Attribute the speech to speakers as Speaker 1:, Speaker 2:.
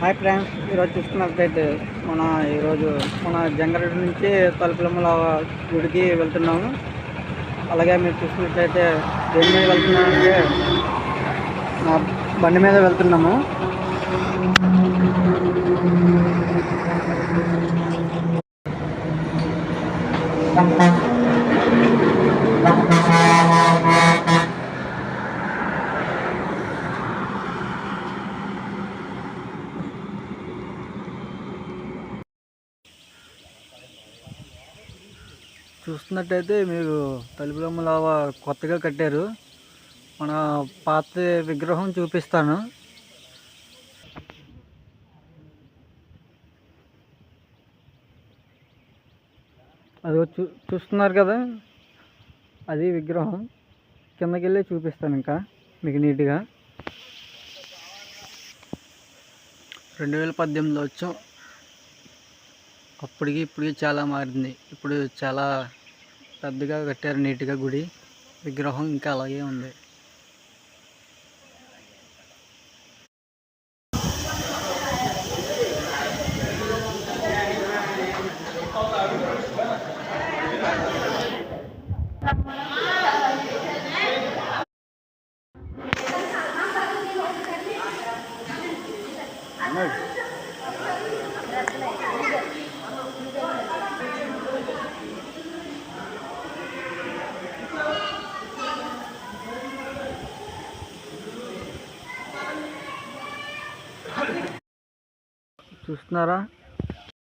Speaker 1: Hi friends, ఈరోజు చూసుకున్నట్లయితే మన జంగారెడ్డి నుంచి తలుపులమ్మల గుడికి వెళ్తున్నాము. అలాగే మీరు చూసుకున్నట్లయితే దేని మీద వెళ్తున్నామంటే నా బండి మీద వెళ్తున్నాము. చూస్తున్నట్టయితే మీరు తలుపులమ్మల కొత్తగా కట్టారు. మన పాత విగ్రహం చూపిస్తాను. అది చూస్తున్నారు కదా, అది విగ్రహం. కిందకి వెళ్ళి చూపిస్తాను ఇంకా మీకు నీట్గా. 2018లో వచ్చాం. అప్పటికి ఇప్పటికి చాలా మారింది. ఇప్పుడు చాలా పెద్దగా కట్టారు, నీట్గా గుడి. విగ్రహం ఇంకా అలాగే ఉంది. చూస్తున్నారా?